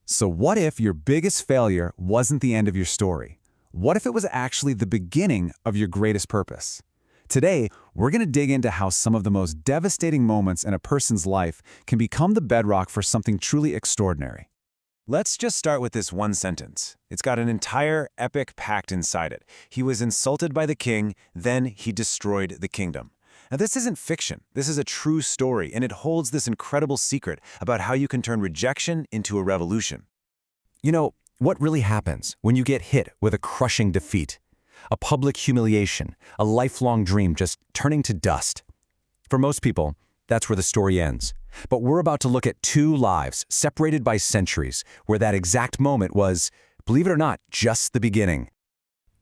So what if your biggest failure wasn't the end of your story? What if it was actually the beginning of your greatest purpose? Today, we're going to dig into how some of the most devastating moments in a person's life can become the bedrock for something truly extraordinary. Let's just start with this one sentence. It's got an entire epic pact inside it. He was insulted by the king, then he destroyed the kingdom. Now, this isn't fiction. This is a true story, and it holds this incredible secret about how you can turn rejection into a revolution. You know, what really happens when you get hit with a crushing defeat? A public humiliation, a lifelong dream just turning to dust. For most people, that's where the story ends. But we're about to look at two lives separated by centuries, where that exact moment was, believe it or not, just the beginning.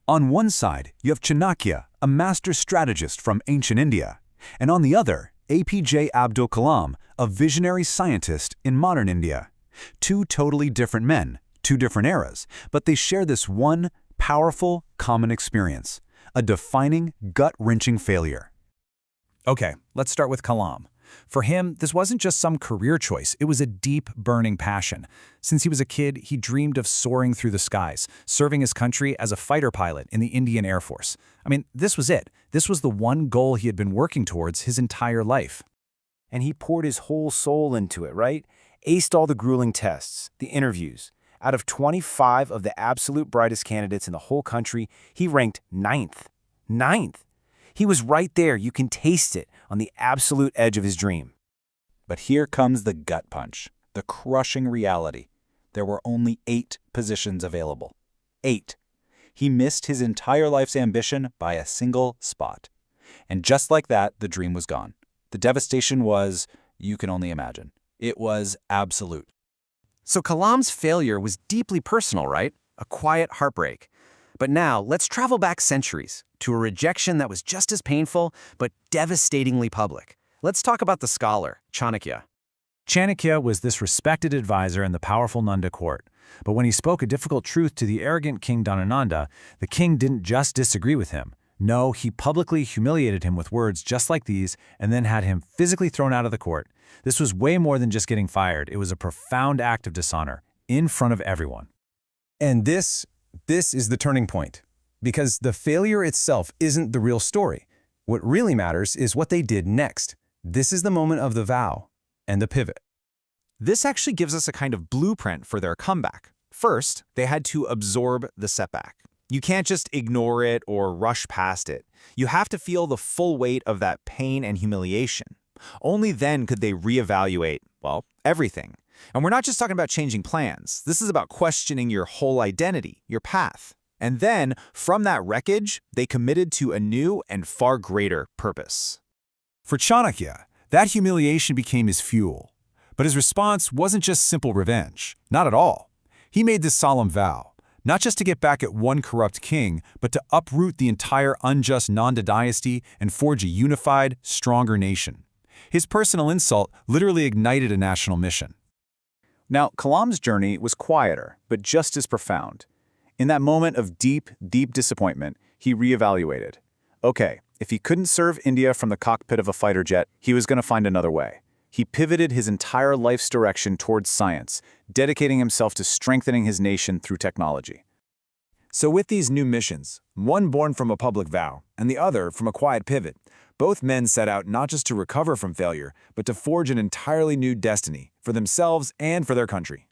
On one side, you have Chanakya, a master strategist from ancient India, and on the other, APJ Abdul Kalam, a visionary scientist in modern India. Two totally different men, two different eras, but they share this one powerful, common experience, a defining, gut-wrenching failure. Okay, let's start with Kalam. For him, this wasn't just some career choice, it was a deep, burning passion. Since he was a kid, he dreamed of soaring through the skies, serving his country as a fighter pilot in the Indian Air Force. I mean, this was it. This was the one goal he had been working towards his entire life. And he poured his whole soul into it, right? Aced all the grueling tests, the interviews. Out of 25 of the absolute brightest candidates in the whole country, he ranked ninth. Ninth! He was right there, you can taste it, on the absolute edge of his dream. But here comes the gut punch, the crushing reality. There were only 8 positions available. 8. He missed his entire life's ambition by a single spot. And just like that, the dream was gone. The devastation was, you can only imagine. It was absolute. So Kalam's failure was deeply personal, right? A quiet heartbreak. But now, let's travel back centuries to a rejection that was just as painful, but devastatingly public. Let's talk about the scholar, Chanakya. Chanakya was this respected advisor in the powerful Nanda court. But when he spoke a difficult truth to the arrogant King Dhanananda, the king didn't just disagree with him. No, he publicly humiliated him with words just like these and then had him physically thrown out of the court. This was way more than just getting fired. It was a profound act of dishonor in front of everyone. And this is the turning point. Because the failure itself isn't the real story. What really matters is what they did next. This is the moment of the vow and the pivot. This actually gives us a kind of blueprint for their comeback. First, they had to absorb the setback. You can't just ignore it or rush past it. You have to feel the full weight of that pain and humiliation. Only then could they reevaluate, well, everything. And we're not just talking about changing plans. This is about questioning your whole identity, your path. And then, from that wreckage, they committed to a new and far greater purpose. For Chanakya, that humiliation became his fuel. But his response wasn't just simple revenge. Not at all. He made this solemn vow, not just to get back at one corrupt king, but to uproot the entire unjust Nanda dynasty and forge a unified, stronger nation. His personal insult literally ignited a national mission. Now, Kalam's journey was quieter, but just as profound. In that moment of deep, deep disappointment, he reevaluated. Okay, if he couldn't serve India from the cockpit of a fighter jet, he was going to find another way. He pivoted his entire life's direction towards science, dedicating himself to strengthening his nation through technology. So with these new missions, one born from a public vow and the other from a quiet pivot, both men set out not just to recover from failure, but to forge an entirely new destiny for themselves and for their country.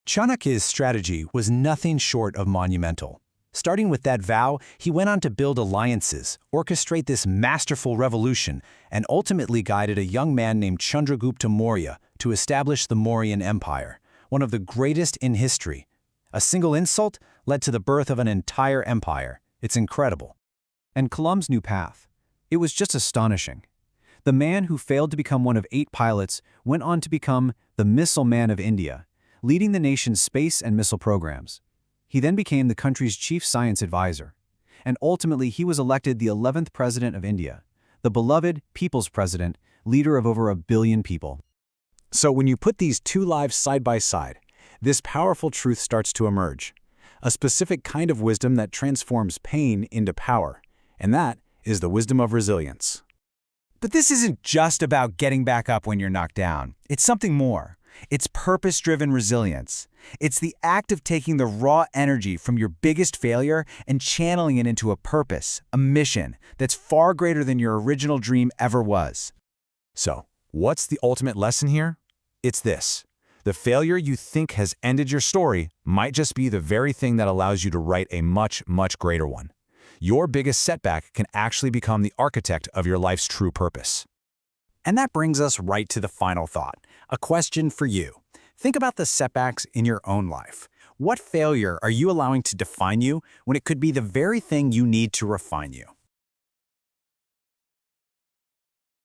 Chanakya's strategy was nothing short of monumental. Starting with that vow, he went on to build alliances, orchestrate this masterful revolution, and ultimately guided a young man named Chandragupta Maurya to establish the Mauryan Empire, one of the greatest in history. A single insult led to the birth of an entire empire. It's incredible. And Kalam's new path. It was just astonishing. The man who failed to become one of 8 pilots went on to become the Missile Man of India, leading the nation's space and missile programs. He then became the country's chief science advisor. And ultimately, he was elected the 11th president of India, the beloved people's president, leader of over 1 billion people. So when you put these two lives side by side, this powerful truth starts to emerge. A specific kind of wisdom that transforms pain into power. And that is the wisdom of resilience. But this isn't just about getting back up when you're knocked down. It's something more. It's purpose-driven resilience. It's the act of taking the raw energy from your biggest failure and channeling it into a purpose, a mission that's far greater than your original dream ever was. So, what's the ultimate lesson here? It's this. The failure you think has ended your story might just be the very thing that allows you to write a much, much greater one. Your biggest setback can actually become the architect of your life's true purpose. And that brings us right to the final thought, a question for you. Think about the setbacks in your own life. What failure are you allowing to define you when it could be the very thing you need to refine you?